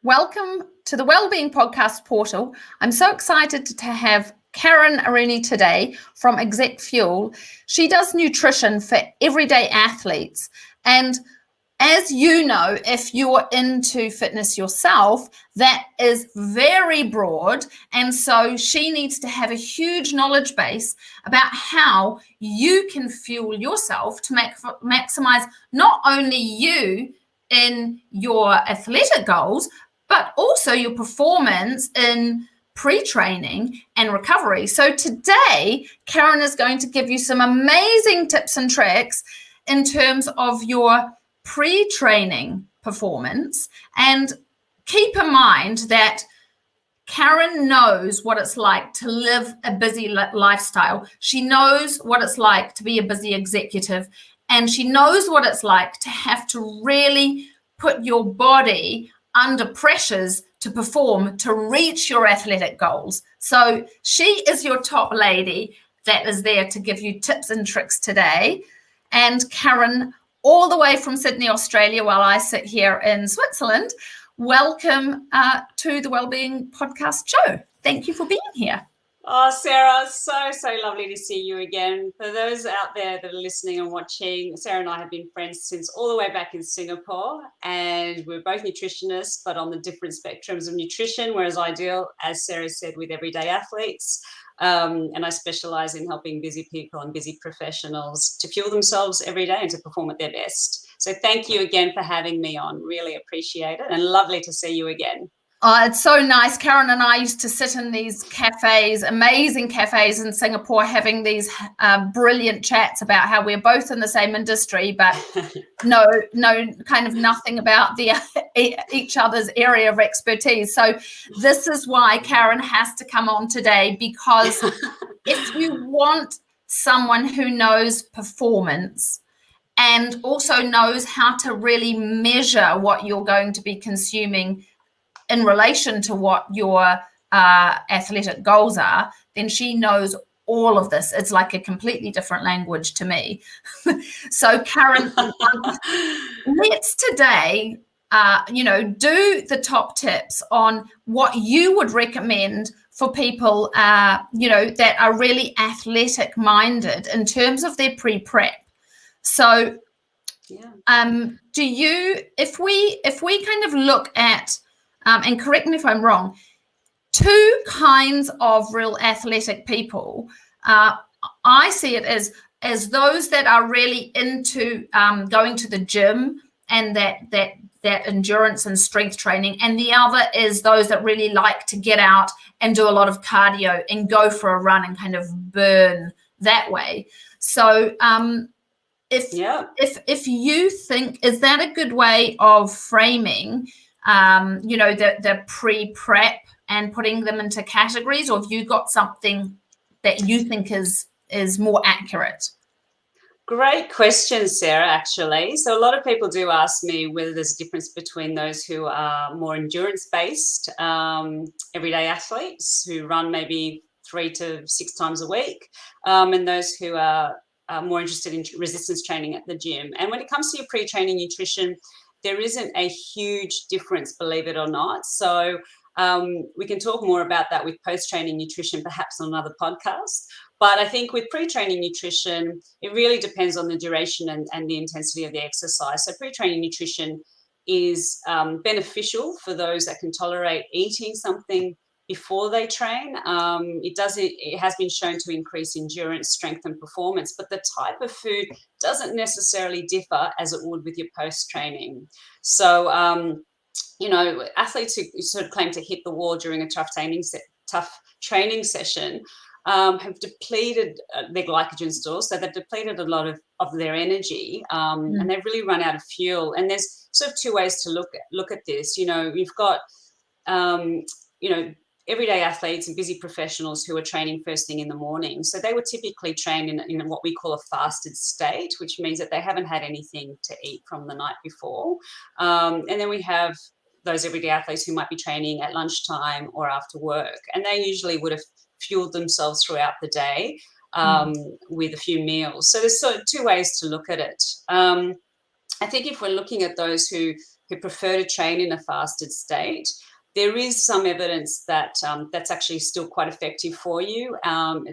Welcome to the Wellbeing Podcast portal. I'm so excited to have Karen Aroney today from exec-fuel. She does nutrition for everyday athletes. And as you know, if you're into fitness yourself, that is very broad. And so she needs to have a huge knowledge base about how you can fuel yourself to maximize not only you in your athletic goals, but also your performance in pre-training and recovery. So today, Karen is going to give you some amazing tips and tricks in terms of your pre-training performance. And keep in mind that Karen knows what it's like to live a busy lifestyle. She knows what it's like to be a busy executive, and she knows what it's like to have to really put your body under pressures to perform, to reach your athletic goals. So she is your top lady that is there to give you tips and tricks today. And Karen, all the way from Sydney, Australia, while I sit here in Switzerland, welcome to the Wellbeing Podcast show. Thank you for being here. Oh, Sarah, so lovely to see you again. For those out there that are listening and watching, Sarah and I have been friends since all the way back in Singapore, and we're both nutritionists, but on the different spectrums of nutrition, whereas I deal, as Sarah said, with everyday athletes. And I specialize in helping busy people and busy professionals to fuel themselves every day and to perform at their best. So thank you again for having me on. Really appreciate it, and lovely to see you again. Oh, it's so nice. Karen and I used to sit in these cafes, amazing cafes in Singapore, having these brilliant chats about how we're both in the same industry, but no, kind of nothing about each other's area of expertise. So this is why Karen has to come on today, because if you want someone who knows performance and also knows how to really measure what you're going to be consuming in relation to what your athletic goals are, then she knows all of this. It's like a completely different language to me. So Karen, let's today, do the top tips on what you would recommend for people, that are really athletic minded in terms of their pre-prep. So, do you, if we kind of look at, and correct me if I'm wrong, two kinds of real athletic people. I see it as those that are really into going to the gym and that endurance and strength training, and the other is those that really like to get out and do a lot of cardio and go for a run and kind of burn that way. So if you think, is that a good way of framing the pre-prep and putting them into categories, or have you got something that you think is more accurate? Great question, Sarah, actually. So a lot of people do ask me whether there's a difference between those who are more endurance-based, everyday athletes who run maybe 3 to 6 times a week, and those who are more interested in resistance training at the gym. And when it comes to your pre-training nutrition, there isn't a huge difference, believe it or not. So we can talk more about that with post-training nutrition, perhaps on another podcast. But I think with pre-training nutrition, it really depends on the duration and the intensity of the exercise. So pre-training nutrition is beneficial for those that can tolerate eating something before they train. It has been shown to increase endurance, strength, and performance, but the type of food doesn't necessarily differ as it would with your post-training. So, athletes who sort of claim to hit the wall during a tough training session have depleted their glycogen stores, so they've depleted a lot of their energy, and they've really run out of fuel. And there's sort of two ways to look at this. You've got everyday athletes and busy professionals who are training first thing in the morning. So they would typically train in what we call a fasted state, which means that they haven't had anything to eat from the night before. And then we have those everyday athletes who might be training at lunchtime or after work. And they usually would have fueled themselves throughout the day with a few meals. So there's sort of two ways to look at it. I think if we're looking at those who who prefer to train in a fasted state, there is some evidence that that's actually still quite effective for you,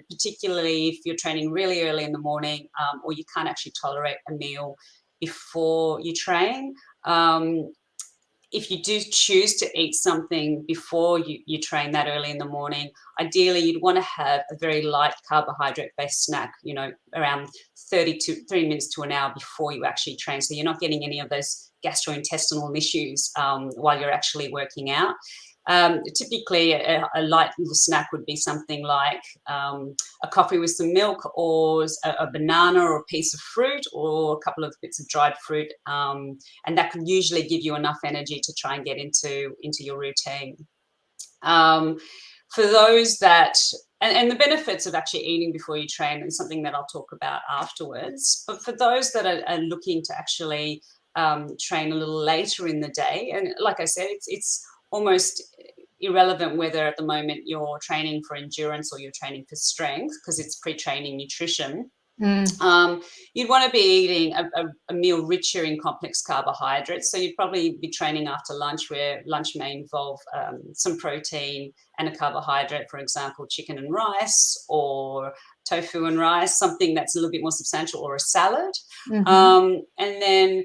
particularly if you're training really early in the morning, or you can't actually tolerate a meal before you train. If you do choose to eat something before you train that early in the morning, ideally you'd want to have a very light carbohydrate-based snack, around 30 minutes to an hour before you actually train. So you're not getting any of those gastrointestinal issues while you're actually working out. Typically, a light little snack would be something like a coffee with some milk, or a banana, or a piece of fruit, or a couple of bits of dried fruit, and that can usually give you enough energy to try and get into your routine. For those that, and the benefits of actually eating before you train is something that I'll talk about afterwards, but for those that are looking to actually train a little later in the day, and like I said, it's almost irrelevant whether at the moment you're training for endurance or you're training for strength, because it's pre-training nutrition. You'd want to be eating a meal richer in complex carbohydrates. So you'd probably be training after lunch, where lunch may involve some protein and a carbohydrate, for example, chicken and rice, or tofu and rice, something that's a little bit more substantial, or a salad. And then,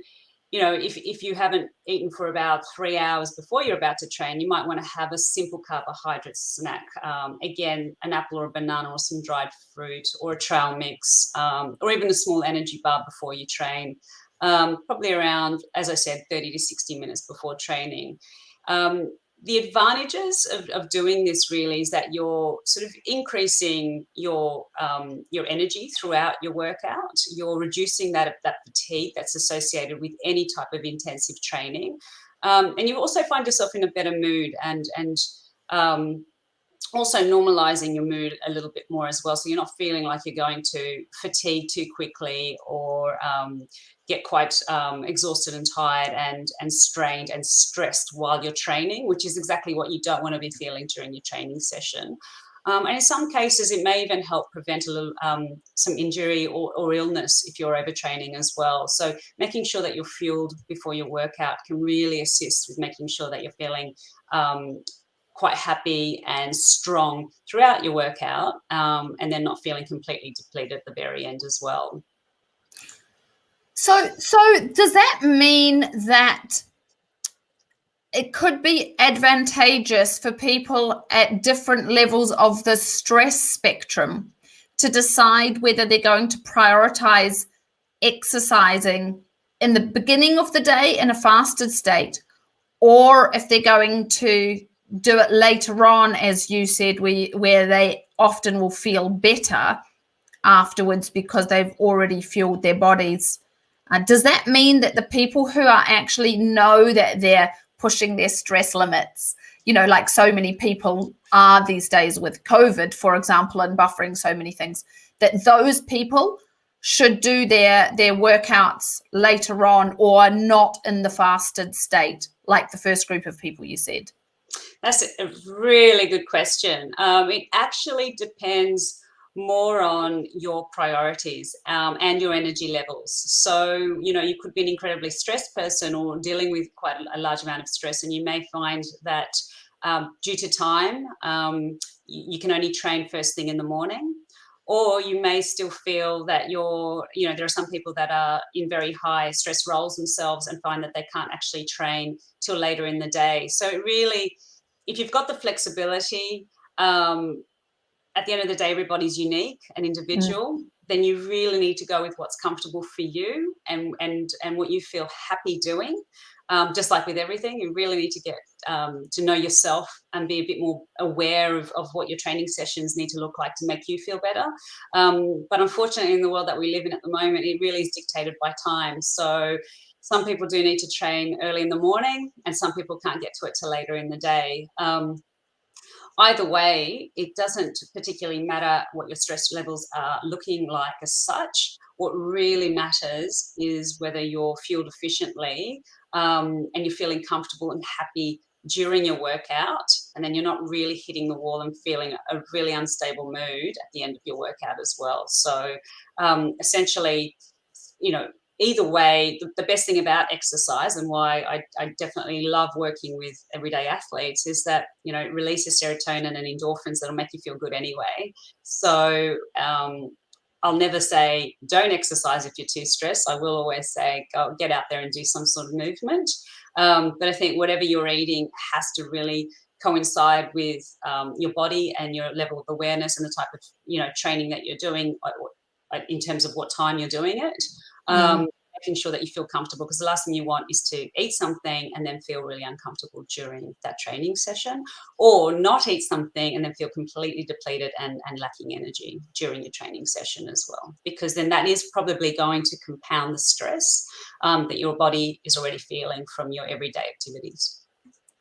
if you haven't eaten for about 3 hours before you're about to train, you might want to have a simple carbohydrate snack. Again, an apple or a banana, or some dried fruit, or a trail mix, or even a small energy bar before you train, probably around, as I said, 30 to 60 minutes before training. The advantages of doing this really is that you're sort of increasing your energy throughout your workout. You're reducing that fatigue that's associated with any type of intensive training, and you also find yourself in a better mood, and also normalizing your mood a little bit more as well. So you're not feeling like you're going to fatigue too quickly, or get quite exhausted and tired and strained and stressed while you're training, which is exactly what you don't want to be feeling during your training session. And in some cases, it may even help prevent a little, some injury or illness if you're overtraining as well. So making sure that you're fueled before your workout can really assist with making sure that you're feeling quite happy and strong throughout your workout, and then not feeling completely depleted at the very end as well. So does that mean that it could be advantageous for people at different levels of the stress spectrum to decide whether they're going to prioritize exercising in the beginning of the day in a fasted state, or if they're going to do it later on, as you said, where they often will feel better afterwards because they've already fueled their bodies? Does that mean that the people who are actually know that they're pushing their stress limits, like so many people are these days with COVID, for example, and buffering so many things, that those people should do their workouts later on, or not in the fasted state, like the first group of people you said? That's a really good question. It actually depends more on your priorities and your energy levels. So, you could be an incredibly stressed person, or dealing with quite a large amount of stress, and you may find that due to time, you can only train first thing in the morning. Or you may still feel that there are some people that are in very high stress roles themselves and find that they can't actually train till later in the day. So it really, if you've got the flexibility, at the end of the day, everybody's unique and individual, then you really need to go with what's comfortable for you and what you feel happy doing. Just like with everything, you really need to get to know yourself and be a bit more aware of what your training sessions need to look like to make you feel better. But unfortunately, in the world that we live in at the moment, it really is dictated by time. So some people do need to train early in the morning, and some people can't get to it till later in the day. Either way, it doesn't particularly matter what your stress levels are looking like as such. What really matters is whether you're fueled efficiently, and you're feeling comfortable and happy during your workout, and then you're not really hitting the wall and feeling a really unstable mood at the end of your workout as well. So essentially, either way, the best thing about exercise, and why I definitely love working with everyday athletes, is that, you know, it releases serotonin and endorphins that'll make you feel good anyway. So I'll never say don't exercise if you're too stressed. I will always say go get out there and do some sort of movement. But I think whatever you're eating has to really coincide with your body and your level of awareness and the type of, you know, training that you're doing, in terms of what time you're doing it. Making sure that you feel comfortable, because the last thing you want is to eat something and then feel really uncomfortable during that training session, or not eat something and then feel completely depleted and lacking energy during your training session as well, because then that is probably going to compound the stress that your body is already feeling from your everyday activities.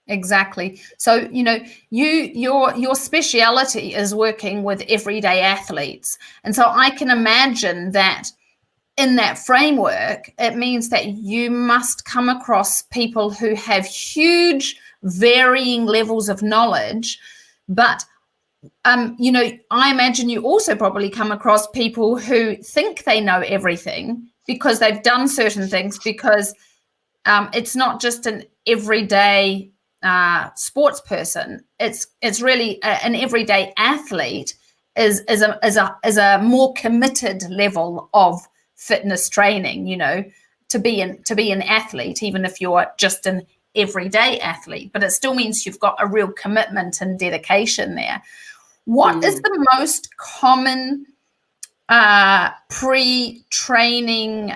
Exactly. So, you know, your speciality is working with everyday athletes. And so I can imagine that in that framework, it means that you must come across people who have huge varying levels of knowledge. But, you know, I imagine you also probably come across people who think they know everything because they've done certain things, because it's not just an everyday sports person. It's really an everyday athlete is a more committed level of fitness training, you know, to be an athlete, even if you're just an everyday athlete, but it still means you've got a real commitment and dedication there. What is the most common pre-training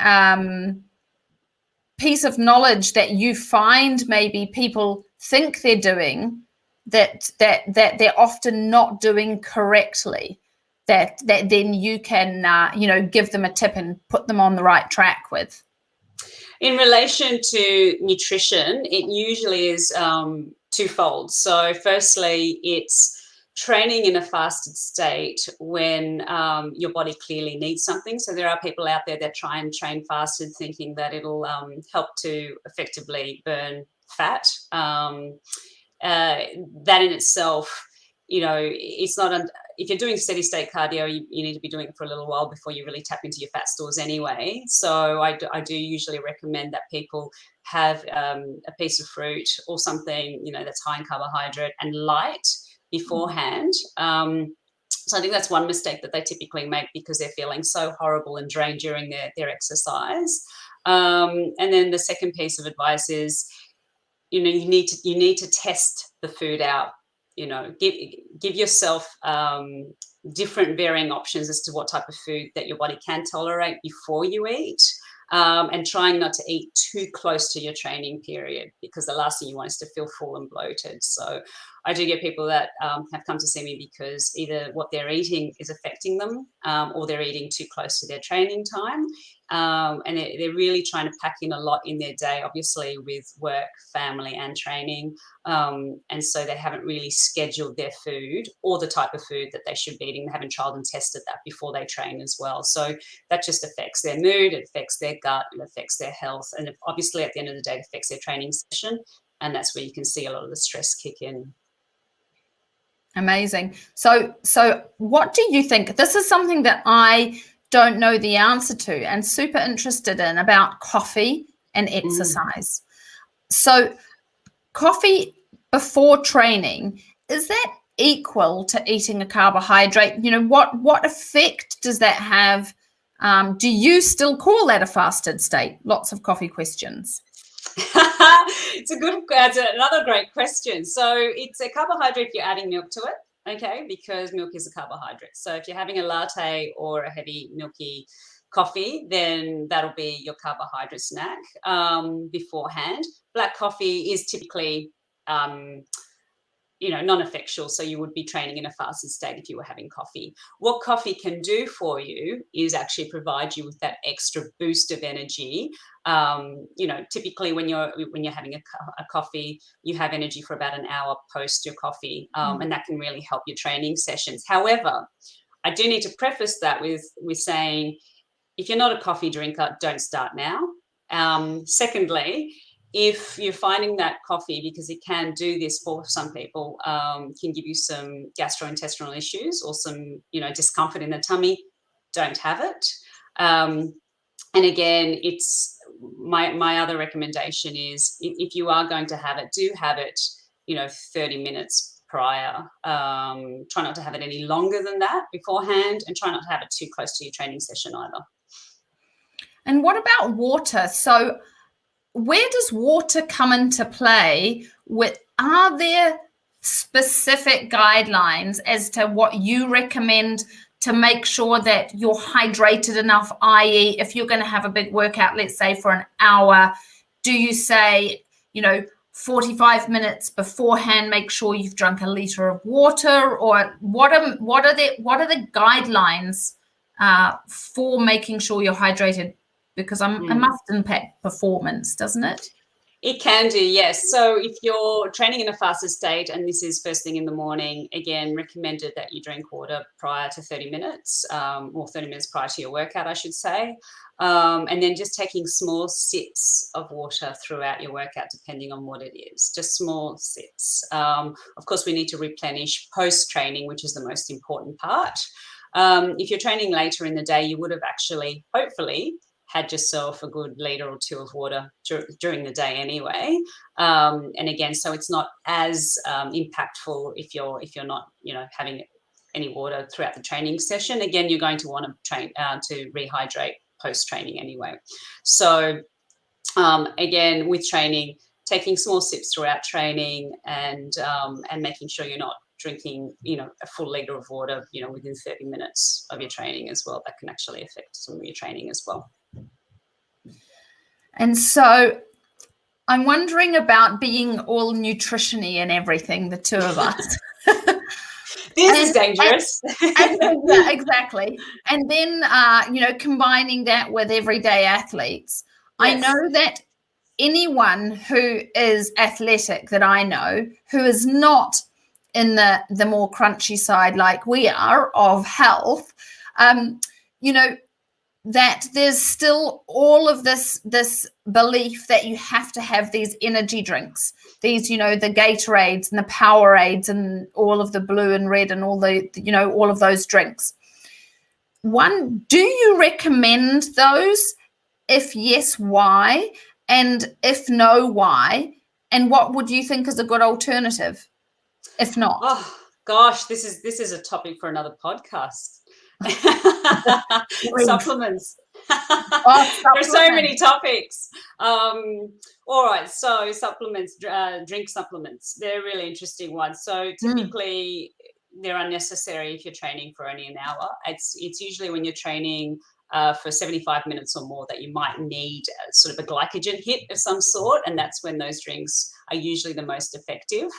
piece of knowledge that you find maybe people think they're doing that they're often not doing correctly, that then you can you know, give them a tip and put them on the right track with? In relation to nutrition, it usually is twofold. So firstly, it's training in a fasted state when your body clearly needs something. So there are people out there that try and train fasted thinking that it'll help to effectively burn fat. That in itself, you know, it's not if you're doing steady state cardio, you need to be doing it for a little while before you really tap into your fat stores anyway. So I do usually recommend that people have a piece of fruit or something, you know, that's high in carbohydrate and light beforehand. So I think that's one mistake that they typically make, because they're feeling so horrible and drained during their exercise. And then the second piece of advice is, you know, you need to test the food out. You know, give yourself different varying options as to what type of food that your body can tolerate before you eat, and trying not to eat too close to your training period, because the last thing you want is to feel full and bloated. So I do get people that have come to see me because either what they're eating is affecting them, or they're eating too close to their training time. And they're really trying to pack in a lot in their day, obviously with work, family and training. And so they haven't really scheduled their food or the type of food that they should be eating. They haven't tried and tested that before they train as well. So that just affects their mood, it affects their gut, it affects their health. And obviously at the end of the day, it affects their training session. And that's where you can see a lot of the stress kick in. Amazing. So what do you think? This is something that I don't know the answer to and super interested in, about coffee and exercise. So coffee before training, is that equal to eating a carbohydrate? You know, what effect does that have? Do you still call that a fasted state? Lots of coffee questions. It's another great question. So it's a carbohydrate if you're adding milk to it, okay, because milk is a carbohydrate. So if you're having a latte or a heavy milky coffee, then that'll be your carbohydrate snack beforehand. Black coffee is typically you know, non-effectual, so you would be training in a fasted state if you were having coffee. What coffee can do for you is actually provide you with that extra boost of energy. You know, typically when you're having a coffee, you have energy for about an hour post your coffee, and that can really help your training sessions. However, I do need to preface that with saying, if you're not a coffee drinker, don't start now. Secondly, if you're finding that coffee, because it can do this for some people, can give you some gastrointestinal issues or some, you know, discomfort in the tummy, don't have it. And again, it's my other recommendation is if you are going to have it, do have it, 30 minutes prior. Try not to have it any longer than that beforehand, and try not to have it too close to your training session either. And what about water? So where does water come into play? Are there specific guidelines as to what you recommend to make sure that you're hydrated enough, i.e. if you're going to have a big workout, let's say for an hour, do you say, 45 minutes beforehand, make sure you've drunk a liter of water? Or what are the guidelines for making sure you're hydrated? Because it must impact performance, doesn't it? It can do, yes. So if you're training in a fasted state, and this is first thing in the morning, again, recommended that you drink water prior to 30 minutes, or 30 minutes prior to your workout, I should say. And then just taking small sips of water throughout your workout, depending on what it is, just small sips. Of course, we need to replenish post-training, which is the most important part. If you're training later in the day, you would have actually, hopefully, had yourself a good liter or two of water during the day anyway. And again, so it's not as impactful if you're not, having any water throughout the training session. Again, you're going to want to train to rehydrate post-training anyway. So again, with training, taking small sips throughout training, and making sure you're not drinking, a full liter of water, within 30 minutes of your training as well. That can actually affect some of your training as well. And so I'm wondering about being all nutrition-y and everything, the two of us. This is dangerous. Yeah, exactly. And then, combining that with everyday athletes. Yes. I know that anyone who is athletic that I know, who is not in the more crunchy side like we are of health, that there's still all of this belief that you have to have these energy drinks, these, the Gatorades and the Powerades and all of the blue and red and all the, all of those drinks. One, do you recommend those? If yes, why? And if no, why? And what would you think is a good alternative? If not? Oh gosh, this is a topic for another podcast. Supplements. There's so many topics. All right, so supplements, drink supplements, they're really interesting ones. So typically they're unnecessary if you're training for only an hour. It's usually when you're training for 75 minutes or more that you might need sort of a glycogen hit of some sort, and that's when those drinks are usually the most effective.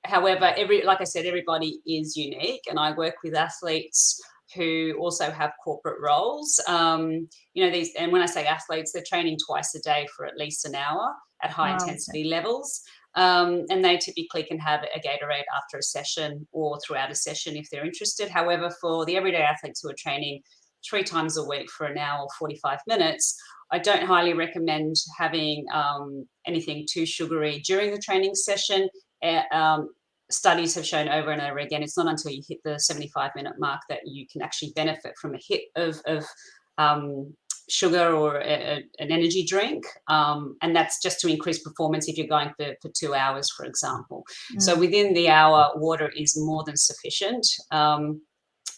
However, like I said, everybody is unique, and I work with athletes who also have corporate roles. And when I say athletes, they're training twice a day for at least an hour at high intensity levels. And they typically can have a Gatorade after a session or throughout a session if they're interested. However, for the everyday athletes who are training 3 times a week for an hour or 45 minutes, I don't highly recommend having anything too sugary during the training session. Studies have shown over and over again, it's not until you hit the 75-minute mark that you can actually benefit from a hit of sugar or an energy drink. And that's just to increase performance if you're going for 2 hours, for example. So within the hour, water is more than sufficient. And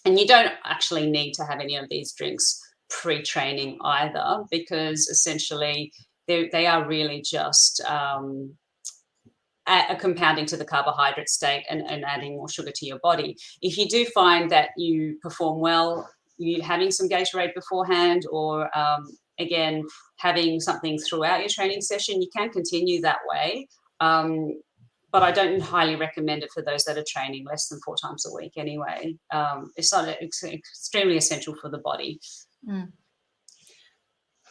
you don't actually need to have any of these drinks pre-training either, because essentially they are really just compounding to the carbohydrate state and adding more sugar to your body. If you do find that you perform well, you having some Gatorade beforehand, or again, having something throughout your training session, you can continue that way. But I don't highly recommend it for those that are training less than 4 times a week anyway. It's extremely essential for the body.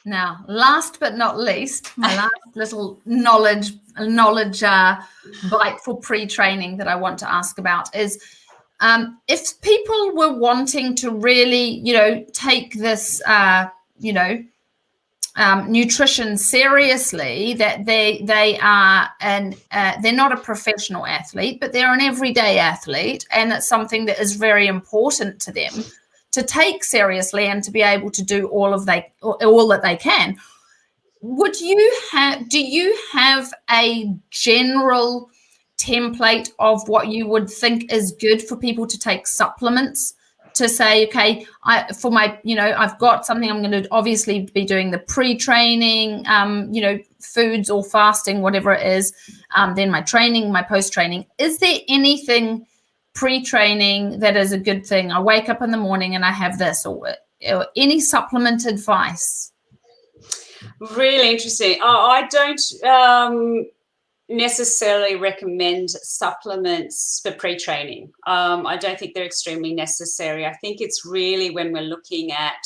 Now, last but not least, my last little knowledge bite for pre-training that I want to ask about is if people were wanting to really, take this, nutrition seriously, that they are, and they're not a professional athlete, but they're an everyday athlete, and it's something that is very important to them. to take seriously and to be able to do all that they can. Do you have a general template of what you would think is good for people to take supplements, to say, okay, I've got something, I'm going to obviously be doing the pre-training, foods or fasting, whatever it is, then my training, my post-training. Is there anything pre-training that is a good thing? I wake up in the morning and I have this, or any supplement advice? Really interesting. I don't necessarily recommend supplements for pre-training. I don't think they're extremely necessary. I think it's really when we're looking at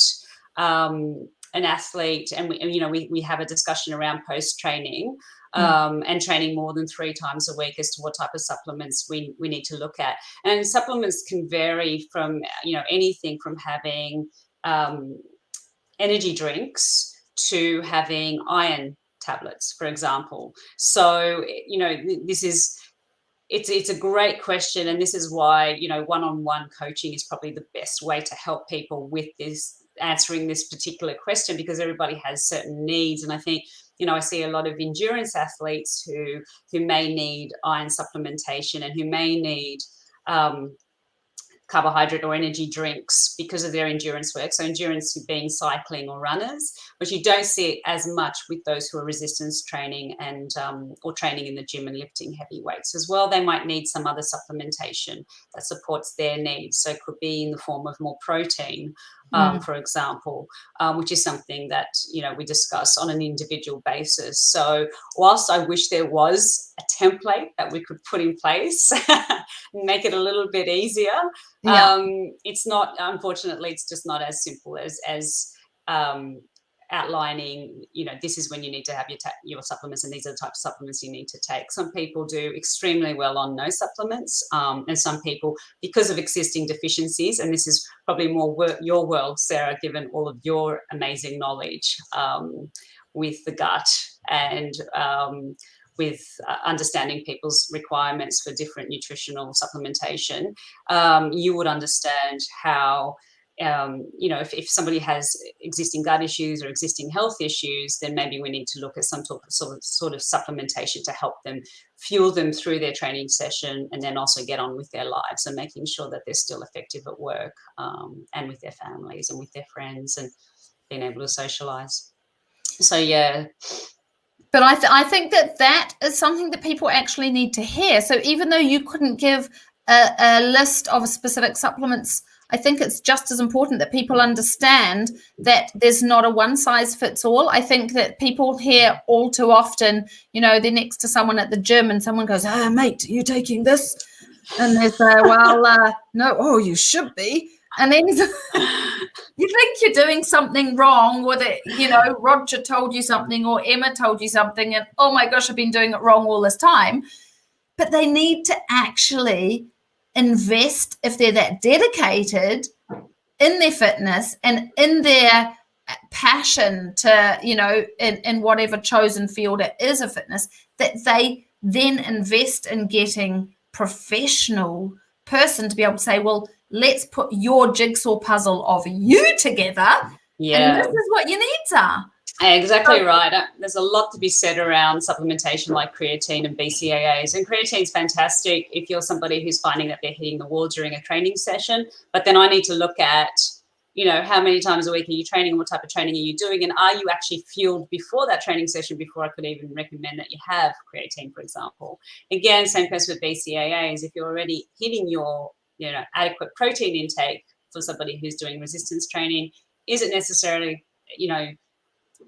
an athlete and we have a discussion around post-training and training more than 3 times a week as to what type of supplements we need to look at. And supplements can vary from anything from having energy drinks to having iron tablets, for example. So, it's a great question. And this is why, one-on-one coaching is probably the best way to help people with answering this particular question, because everybody has certain needs. And I think, I see a lot of endurance athletes who may need iron supplementation and who may need carbohydrate or energy drinks because of their endurance work. So endurance being cycling or runners, but you don't see it as much with those who are resistance training and or training in the gym and lifting heavy weights as well. They might need some other supplementation that supports their needs. So it could be in the form of more protein, for example, which is something that, we discuss on an individual basis. So whilst I wish there was a template that we could put in place and make it a little bit easier, it's not, unfortunately, it's just not as simple as outlining, this is when you need to have your supplements, and these are the types of supplements you need to take. Some people do extremely well on no supplements, and some people, because of existing deficiencies, and this is probably more your world, Sarah, given all of your amazing knowledge with the gut and with understanding people's requirements for different nutritional supplementation, you would understand how, if somebody has existing gut issues or existing health issues, then maybe we need to look at some sort of supplementation to help them, fuel them through their training session, and then also get on with their lives and making sure that they're still effective at work and with their families and with their friends and being able to socialize. So, yeah. But I think that is something that people actually need to hear. So even though you couldn't give a list of specific supplements, I think it's just as important that people understand that there's not a one size fits all. I think that people hear all too often, they're next to someone at the gym and someone goes, "Oh, mate, are you taking this?" And they say, "Well, no." "Oh, you should be." And then you think you're doing something wrong with it. Roger told you something or Emma told you something, and oh my gosh, I've been doing it wrong all this time. But they need to actually invest, if they're that dedicated, in their fitness and in their passion to, in whatever chosen field it is of fitness, that they then invest in getting professional person to be able to say, well, let's put your jigsaw puzzle of you together. And this is what your needs are. Exactly right. There's a lot to be said around supplementation like creatine and BCAAs. And creatine's fantastic if you're somebody who's finding that they're hitting the wall during a training session. But then I need to look at, how many times a week are you training? What type of training are you doing? And are you actually fueled before that training session before I could even recommend that you have creatine, for example? Again, same case with BCAAs. If you're already hitting your adequate protein intake for somebody who's doing resistance training, is it necessarily,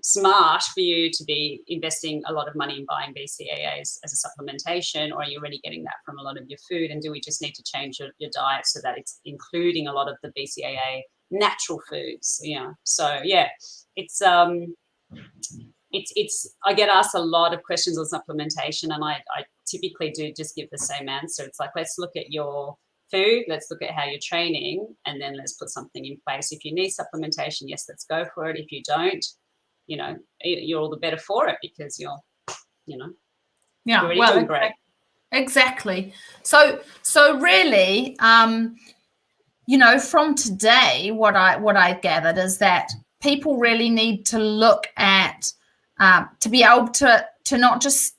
smart for you to be investing a lot of money in buying BCAAs as a supplementation, or are you already getting that from a lot of your food? And do we just need to change your diet so that it's including a lot of the BCAA natural foods? So yeah, it's I get asked a lot of questions on supplementation, and I typically do just give the same answer. It's like, let's look at your food, let's look at how you're training, and then let's put something in place. If you need supplementation, yes, let's go for it. If you don't, you're all the better for it, because you're already doing great. Exactly. So really, from today, what I gathered is that people really need to look at to be able to not just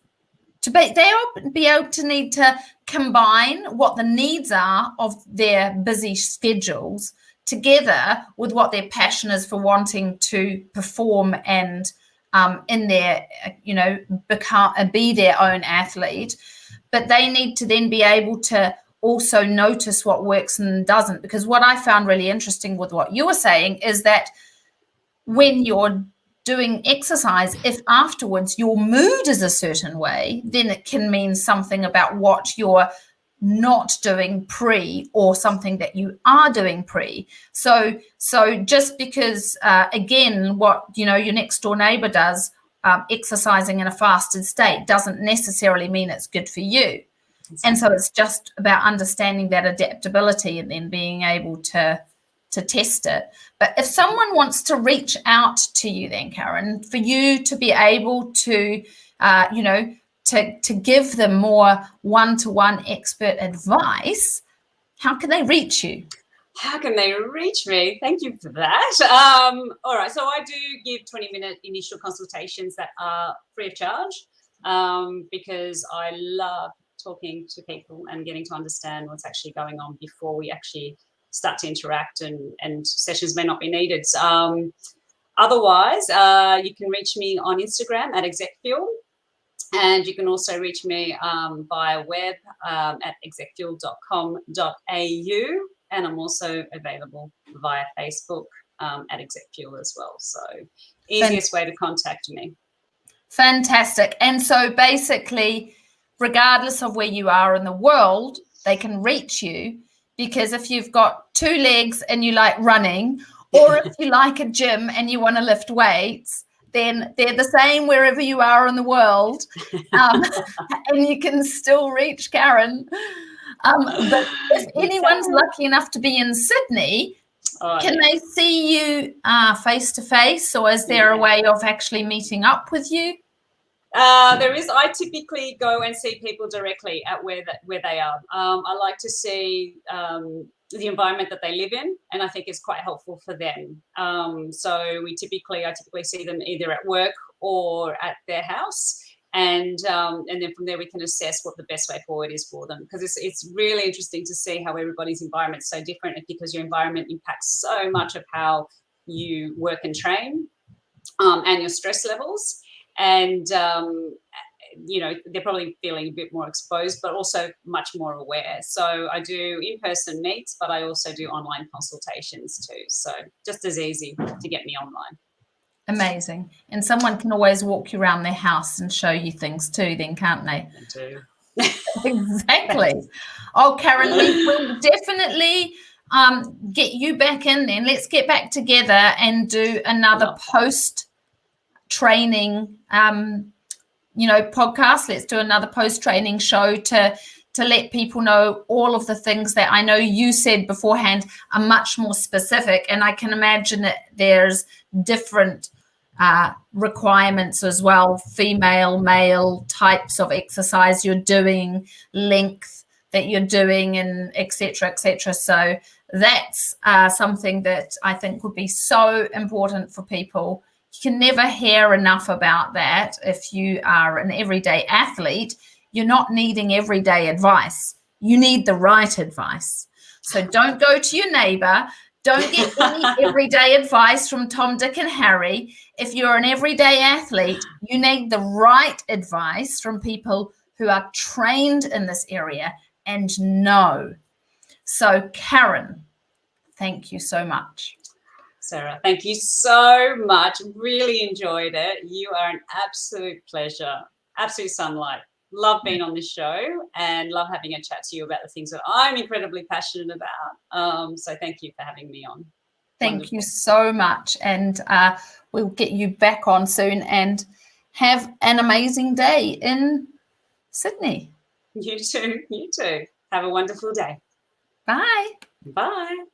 be able to need to combine what the needs are of their busy schedules together with what their passion is for wanting to perform and in their be their own athlete. But they need to then be able to also notice what works and doesn't, because what I found really interesting with what you were saying is that when you're doing exercise, if afterwards your mood is a certain way, then it can mean something about what you're not doing pre or something that you are doing pre. So just because again, what your next door neighbor does, exercising in a fasted state, doesn't necessarily mean it's good for you. Exactly. And so it's just about understanding that adaptability and then being able to test it. But if someone wants to reach out to you then, Karen, for you to be able to, to give them more one-to-one expert advice, how can they reach you? How can they reach me? Thank you for that. All right. So I do give 20-minute initial consultations that are free of charge because I love talking to people and getting to understand what's actually going on before we actually start to interact, and sessions may not be needed. Otherwise, you can reach me on Instagram at exec-fuel, and you can also reach me via web at exec-fuel.com.au, and I'm also available via Facebook at exec-fuel as well. So easiest way to contact me. Fantastic. And so basically, regardless of where you are in the world, they can reach you. Because if you've got two legs and you like running, or if you like a gym and you want to lift weights, then they're the same wherever you are in the world. And you can still reach Karen. But if anyone's lucky enough to be in Sydney, can they see you face to face, or is there a way of actually meeting up with you? There is. I typically go and see people directly at where they are. I like to see the environment that they live in, and I think it's quite helpful for them. So I typically see them either at work or at their house, and then from there we can assess what the best way forward is for them, because it's really interesting to see how everybody's environment is so different, because your environment impacts so much of how you work and train, and your stress levels. And, they're probably feeling a bit more exposed, but also much more aware. So I do in-person meets, but I also do online consultations too. So just as easy to get me online. Amazing. And someone can always walk you around their house and show you things too then, can't they? They do. Exactly. Oh, Karen, we'll definitely get you back in then. Let's get back together and do another post-training podcast. Let's do another post-training show to let people know all of the things that I know you said beforehand are much more specific, and I can imagine that there's different requirements as well, female, male types of exercise you're doing, length that you're doing, and etc. So that's something that I think would be so important for people. You can never hear enough about that. If you are an everyday athlete, you're not needing everyday advice. You need the right advice. So don't go to your neighbor. Don't get any everyday advice from Tom, Dick, and Harry. If you're an everyday athlete, you need the right advice from people who are trained in this area and know. So, Karen, thank you so much. Sarah, thank you so much. Really enjoyed it. You are an absolute pleasure, absolute sunlight. Love being on this show and love having a chat to you about the things that I'm incredibly passionate about. So thank you for having me on. Thank you so much. And we'll get you back on soon and have an amazing day in Sydney. You too. You too. Have a wonderful day. Bye. Bye.